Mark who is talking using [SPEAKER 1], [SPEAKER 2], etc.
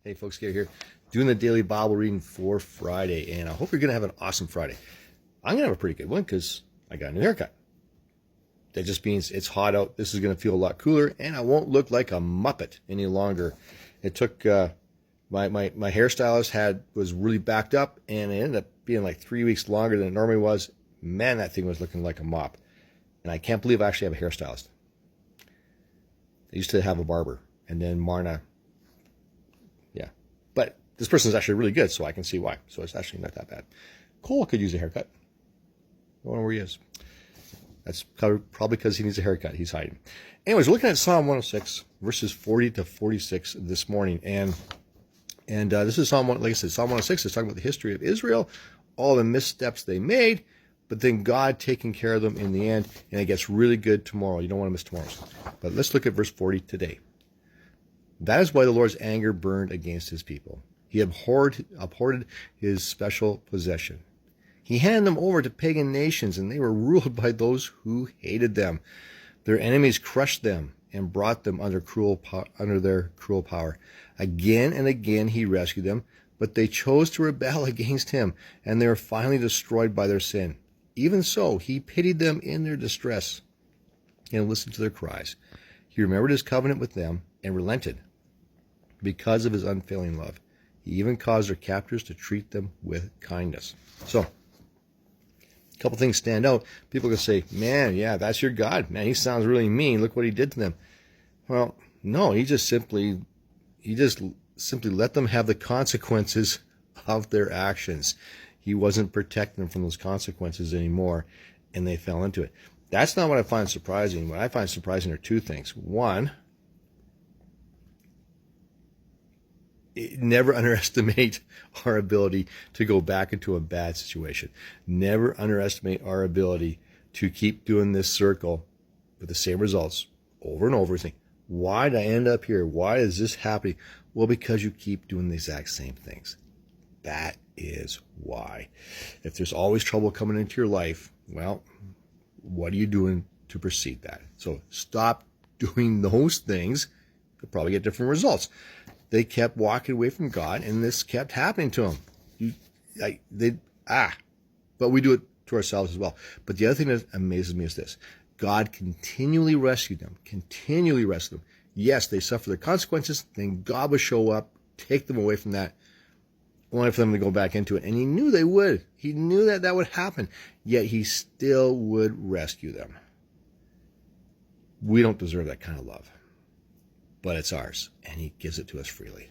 [SPEAKER 1] Hey folks, Gary here, doing the daily Bible reading for Friday, and I hope you're going to have an awesome Friday. I'm going to have a pretty good one because I got a new haircut. That just means it's hot out. This is going to feel a lot cooler, and I won't look like a Muppet any longer. It took my hairstylist was really backed up, and it ended up being like 3 weeks longer than it normally was. Man, that thing was looking like a mop, and I can't believe I actually have a hairstylist. I used to have a barber, and then Marna. Yeah, but this person is actually really good, so I can see why. So it's actually not that bad. Cole could use a haircut. I don't know where he is. That's probably because he needs a haircut. He's hiding. Anyways, we're looking at Psalm 106, verses 40 to 46 this morning. And this is Psalm 1, like I said, Psalm 106 is talking about the history of Israel, all the missteps they made, but then God taking care of them in the end. And it gets really good tomorrow. You don't want to miss tomorrow's. But let's look at verse 40 today. That is why the Lord's anger burned against his people. He abhorred his special possession. He handed them over to pagan nations, and they were ruled by those who hated them. Their enemies crushed them and brought them under their cruel power. Again and again he rescued them, but they chose to rebel against him, and they were finally destroyed by their sin. Even so, he pitied them in their distress and listened to their cries. He remembered his covenant with them and relented because of his unfailing love. He even caused their captors to treat them with kindness. So, a couple things stand out. People can say, man, yeah, that's your God. Man, he sounds really mean. Look what he did to them. Well, no, he just simply let them have the consequences of their actions. He wasn't protecting them from those consequences anymore, and they fell into it. That's not what I find surprising. What I find surprising are two things. One, never underestimate our ability to go back into a bad situation. Never underestimate our ability to keep doing this circle with the same results over and over. Think, why did I end up here? Why is this happening? Well, because you keep doing the exact same things. That is why. If there's always trouble coming into your life, well, what are you doing to precede that? So stop doing those things. You'll probably get different results. They kept walking away from God, and this kept happening to them. But we do it to ourselves as well. But the other thing that amazes me is this. God continually rescued them, Yes, they suffer the consequences, then God would show up, take them away from that, only for them to go back into it. And he knew they would. He knew that would happen, yet he still would rescue them. We don't deserve that kind of love, but it's ours, and he gives it to us freely.